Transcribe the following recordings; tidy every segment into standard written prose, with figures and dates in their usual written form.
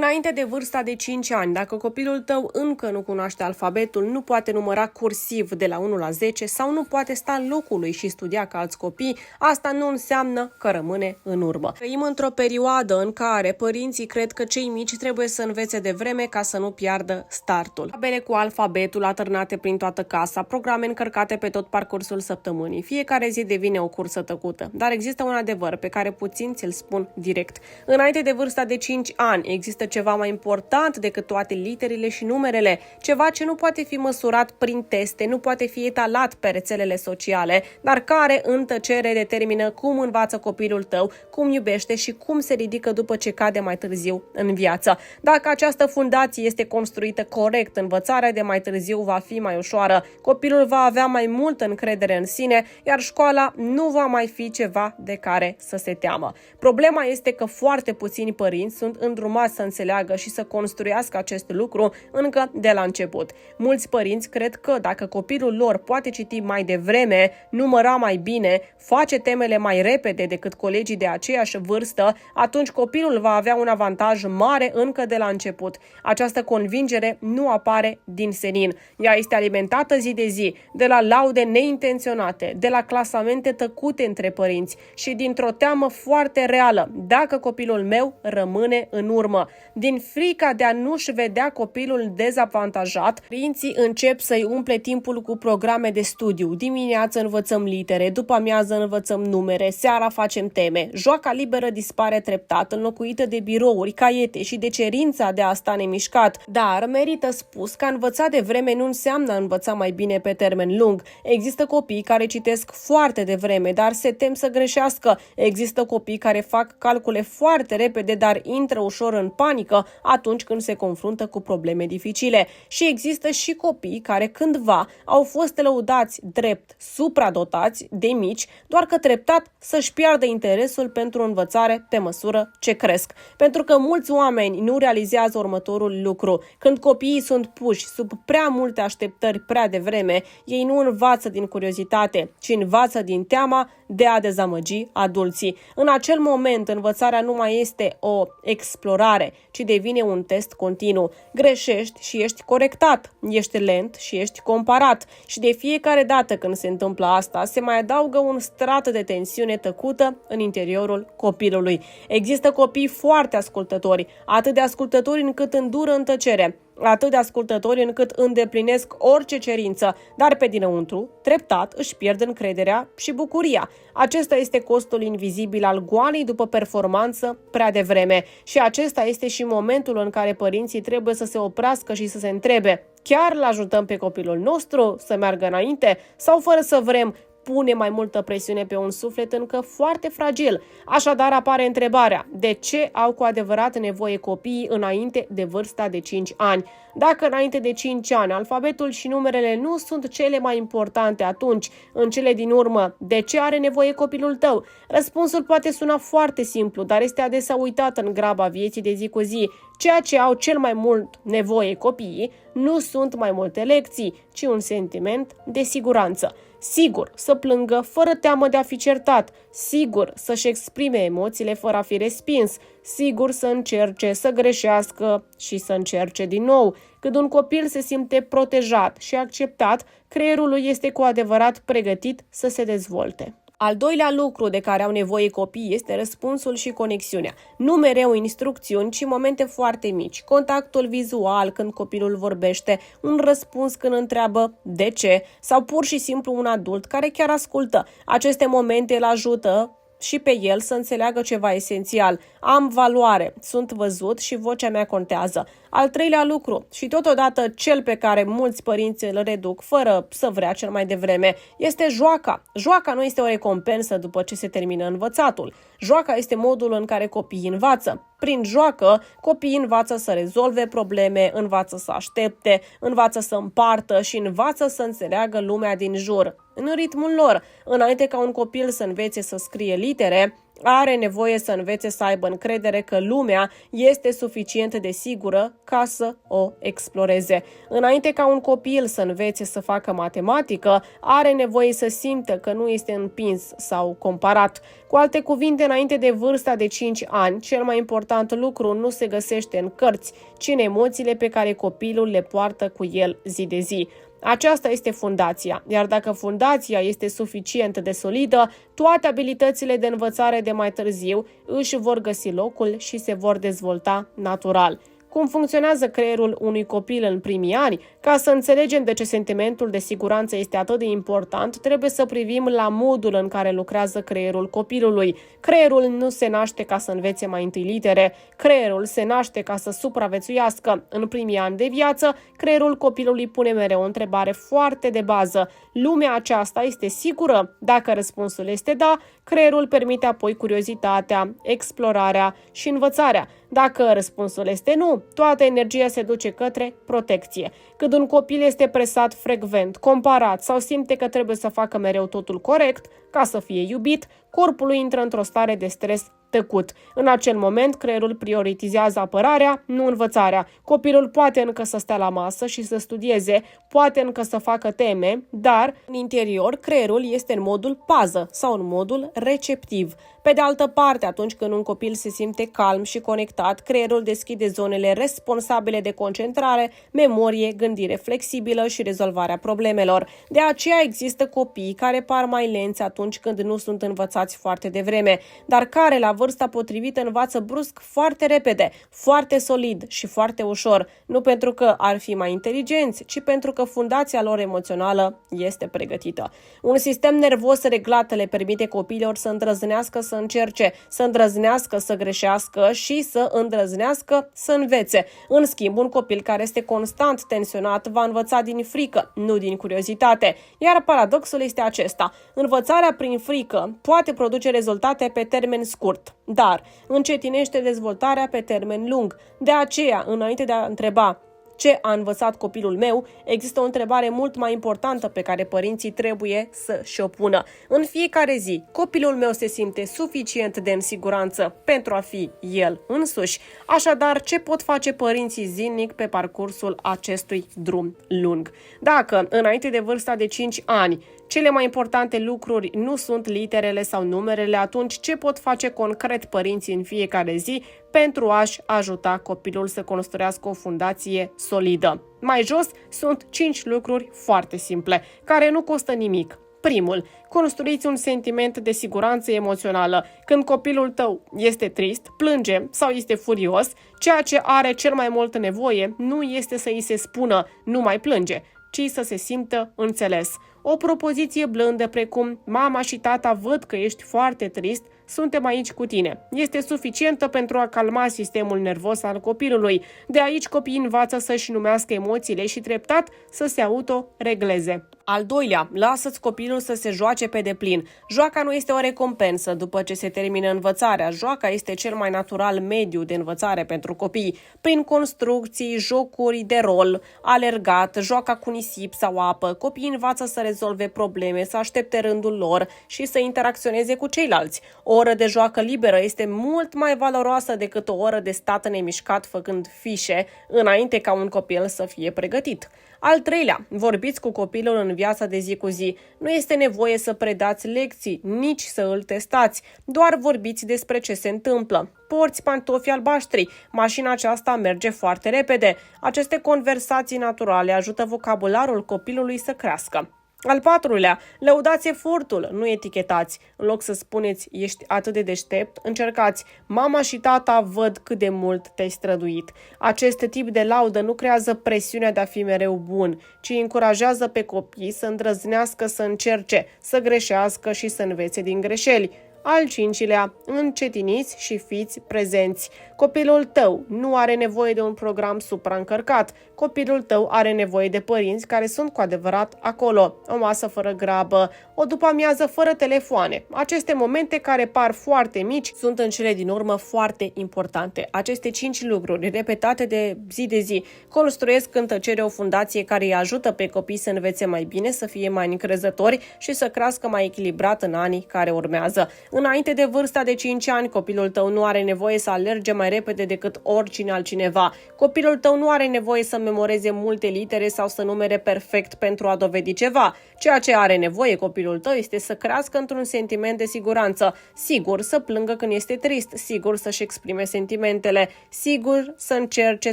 Înainte de vârsta de 5 ani, dacă copilul tău încă nu cunoaște alfabetul, nu poate număra cursiv de la 1 la 10 sau nu poate sta în locul lui și studia ca alți copii, asta nu înseamnă că rămâne în urmă. Trăim într-o perioadă în care părinții cred că cei mici trebuie să învețe de vreme ca să nu piardă startul. Tabele cu alfabetul atârnate prin toată casa, programe încărcate pe tot parcursul săptămânii. Fiecare zi devine o cursă tăcută. Dar există un adevăr pe care puțini ți-l spun direct. Înainte de vârsta de 5 ani, există ceva mai important decât toate literele și numerele, ceva ce nu poate fi măsurat prin teste, nu poate fi etalat pe rețelele sociale, dar care în tăcere determină cum învață copilul tău, cum iubește și cum se ridică după ce cade mai târziu în viață. Dacă această fundație este construită corect, învățarea de mai târziu va fi mai ușoară, copilul va avea mai multă încredere în sine, iar școala nu va mai fi ceva de care să se teamă. Problema este că foarte puțini părinți sunt îndrumați să înțeleagă și să construiască acest lucru încă de la început. Mulți părinți cred că dacă copilul lor poate citi mai devreme, număra mai bine, face temele mai repede decât colegii de aceeași vârstă, atunci copilul va avea un avantaj mare încă de la început. Această convingere nu apare din senin. Ea este alimentată zi de zi, de la laude neintenționate, de la clasamente tăcute între părinți și dintr-o teamă foarte reală, dacă copilul meu rămâne în urmă. Din frica de a nu-și vedea copilul dezavantajat, părinții încep să-i umple timpul cu programe de studiu. Dimineață învățăm litere, după amiază învățăm numere, seara facem teme. Joaca liberă dispare treptat, înlocuită de birouri, caiete și de cerința de a sta nemișcat. Dar merită spus că a învăța de vreme nu înseamnă a învăța mai bine pe termen lung. Există copii care citesc foarte devreme, dar se tem să greșească. Există copii care fac calcule foarte repede, dar intră ușor în panică atunci când se confruntă cu probleme dificile. Și există și copii care cândva au fost lăudați drept supradotați de mici, doar că treptat să-și piardă interesul pentru învățare pe măsură ce cresc. Pentru că mulți oameni nu realizează următorul lucru. Când copiii sunt puși sub prea multe așteptări prea devreme, ei nu învață din curiozitate, ci învață din teama de a dezamăgi adulții. În acel moment, învățarea nu mai este o explorare, ci devine un test continuu. Greșești și ești corectat, ești lent și ești comparat. Și de fiecare dată când se întâmplă asta, se mai adaugă un strat de tensiune tăcută în interiorul copilului. Există copii foarte ascultători, atât de ascultători încât îndură în tăcere, atât de ascultători încât îndeplinesc orice cerință, dar pe dinăuntru, treptat, își pierd încrederea și bucuria. Acesta este costul invizibil al goalei după performanță prea devreme și acesta este și momentul în care părinții trebuie să se oprească și să se întrebe: chiar îl ajutăm pe copilul nostru să meargă înainte sau fără să vrem pune mai multă presiune pe un suflet încă foarte fragil? Așadar apare întrebarea: de ce au cu adevărat nevoie copiii înainte de vârsta de 5 ani? Dacă înainte de 5 ani alfabetul și numerele nu sunt cele mai importante, atunci, în cele din urmă, de ce are nevoie copilul tău? Răspunsul poate suna foarte simplu, dar este adesea uitat în graba vieții de zi cu zi. Ceea ce au cel mai mult nevoie copiii nu sunt mai multe lecții, ci un sentiment de siguranță. Sigur să plângă fără teamă de a fi certat, sigur să-și exprime emoțiile fără a fi respins, sigur să încerce, să greșească și să încerce din nou. Când un copil se simte protejat și acceptat, creierul lui este cu adevărat pregătit să se dezvolte. Al doilea lucru de care au nevoie copiii este răspunsul și conexiunea. Nu mereu instrucțiuni, ci momente foarte mici. Contactul vizual când copilul vorbește, un răspuns când întreabă de ce, sau pur și simplu un adult care chiar ascultă. Aceste momente îl ajută și pe el să înțeleagă ceva esențial. Am valoare, sunt văzut și vocea mea contează. Al treilea lucru, și totodată cel pe care mulți părinți îl reduc fără să vrea cel mai devreme, este joaca. Joaca nu este o recompensă după ce se termină învățatul. Joaca este modul în care copiii învață. Prin joacă, copiii învață să rezolve probleme, învață să aștepte, învață să împartă și învață să înțeleagă lumea din jur, în ritmul lor. Înainte ca un copil să învețe să scrie litere, Are nevoie să învețe să aibă încredere că lumea este suficient de sigură ca să o exploreze. Înainte ca un copil să învețe să facă matematică, are nevoie să simtă că nu este împins sau comparat. Cu alte cuvinte, înainte de vârsta de 5 ani, cel mai important lucru nu se găsește în cărți, ci în emoțiile pe care copilul le poartă cu el zi de zi. Aceasta este fundația, iar dacă fundația este suficient de solidă, toate abilitățile de învățare de mai târziu își vor găsi locul și se vor dezvolta natural. Cum funcționează creierul unui copil în primii ani? Ca să înțelegem de ce sentimentul de siguranță este atât de important, trebuie să privim la modul în care lucrează creierul copilului. Creierul nu se naște ca să învețe mai întâi litere, creierul se naște ca să supraviețuiască. În primii ani de viață, creierul copilului pune mereu o întrebare foarte de bază. Lumea aceasta este sigură? Dacă răspunsul este da, creierul permite apoi curiozitatea, explorarea și învățarea. Dacă răspunsul este nu, toată energia se duce către protecție. Când un copil este presat frecvent, comparat sau simte că trebuie să facă mereu totul corect ca să fie iubit, corpul lui intră într-o stare de stres tăcut. În acel moment, creierul prioritizează apărarea, nu învățarea. Copilul poate încă să stea la masă și să studieze, poate încă să facă teme, dar în interior creierul este în modul pază sau în modul receptiv. Pe de altă parte, atunci când un copil se simte calm și conectat, creierul deschide zonele responsabile de concentrare, memorie, gândire flexibilă și rezolvarea problemelor. De aceea există copii care par mai lenți atunci când nu sunt învățați foarte devreme, dar care la vârsta potrivită învață brusc foarte repede, foarte solid și foarte ușor, nu pentru că ar fi mai inteligenți, ci pentru că fundația lor emoțională este pregătită. Un sistem nervos reglat le permite copiilor să îndrăznească să încerce, să îndrăznească să greșească și să îndrăznească să învețe. În schimb, un copil care este constant tensionat va învăța din frică, nu din curiozitate. Iar paradoxul este acesta. Învățarea prin frică poate produce rezultate pe termen scurt, dar încetinește dezvoltarea pe termen lung. De aceea, înainte de a întreba ce a învățat copilul meu, există o întrebare mult mai importantă pe care părinții trebuie să și-o pună. În fiecare zi, copilul meu se simte suficient de în siguranță pentru a fi el însuși. Așadar, ce pot face părinții zilnic pe parcursul acestui drum lung? Dacă, înainte de vârsta de 5 ani, cele mai importante lucruri nu sunt literele sau numerele, atunci ce pot face concret părinții în fiecare zi pentru a-și ajuta copilul să construiască o fundație solidă? Mai jos sunt 5 lucruri foarte simple, care nu costă nimic. Primul, construiți un sentiment de siguranță emoțională. Când copilul tău este trist, plânge sau este furios, ceea ce are cel mai mult nevoie nu este să îi se spună nu mai plânge, ci să se simtă înțeles. O propoziție blândă precum mama și tata văd că ești foarte trist, suntem aici cu tine. Este suficientă pentru a calma sistemul nervos al copilului. De aici copiii învață să-și numească emoțiile și treptat să se autoregleze. Al doilea, lasă-ți copilul să se joace pe deplin. Joaca nu este o recompensă după ce se termină învățarea. Joaca este cel mai natural mediu de învățare pentru copii. Prin construcții, jocuri de rol, alergat, joaca cu nisip sau apă, copiii învață să rezolve probleme, să aștepte rândul lor și să interacționeze cu ceilalți. O oră de joacă liberă este mult mai valoroasă decât o oră de stat nemișcat făcând fișe înainte ca un copil să fie pregătit. Al treilea, vorbiți cu copilul în viața de zi cu zi. Nu este nevoie să predați lecții, nici să îl testați. Doar vorbiți despre ce se întâmplă. Porți pantofi albaștri, mașina aceasta merge foarte repede. Aceste conversații naturale ajută vocabularul copilului să crească. Al patrulea, lăudați efortul, nu etichetați. În loc să spuneți, ești atât de deștept, încercați, mama și tata văd cât de mult te-ai străduit. Acest tip de laudă nu creează presiunea de a fi mereu bun, ci încurajează pe copii să îndrăznească să încerce, să greșească și să învețe din greșeli. Al cincilea, încetiniți și fiți prezenți. Copilul tău nu are nevoie de un program supraîncărcat. Copilul tău are nevoie de părinți care sunt cu adevărat acolo. O masă fără grabă, o după-amiază fără telefoane. Aceste momente care par foarte mici sunt în cele din urmă foarte importante. Aceste 5 lucruri repetate de zi construiesc în tăcere o fundație care îi ajută pe copii să învețe mai bine, să fie mai încrezători și să crească mai echilibrat în anii care urmează. Înainte de vârsta de 5 ani, copilul tău nu are nevoie să alerge mai repede decât oricine altcineva. Copilul tău nu are nevoie să memoreze multe litere sau să numere perfect pentru a dovedi ceva. Ceea ce are nevoie copilul tău este să crească într-un sentiment de siguranță, sigur să plângă când este trist, sigur să-și exprime sentimentele, sigur să încerce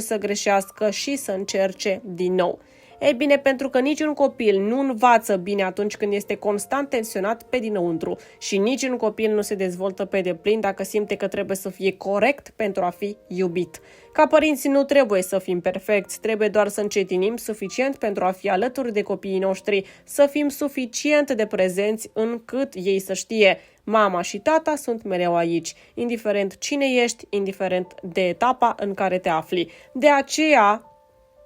să greșească și să încerce din nou. Ei bine, pentru că niciun copil nu învață bine atunci când este constant tensionat pe dinăuntru și niciun copil nu se dezvoltă pe deplin dacă simte că trebuie să fie corect pentru a fi iubit. Ca părinți nu trebuie să fim perfecți, trebuie doar să încetinim suficient pentru a fi alături de copiii noștri, să fim suficient de prezenți încât ei să știe: mama și tata sunt mereu aici, indiferent cine ești, indiferent de etapa în care te afli. De aceea,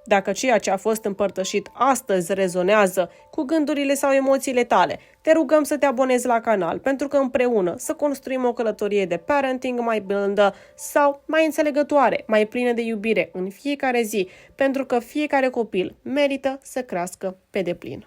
dacă ceea ce a fost împărtășit astăzi rezonează cu gândurile sau emoțiile tale, te rugăm să te abonezi la canal, pentru că împreună să construim o călătorie de parenting mai blândă sau mai înțelegătoare, mai plină de iubire în fiecare zi, pentru că fiecare copil merită să crească pe deplin.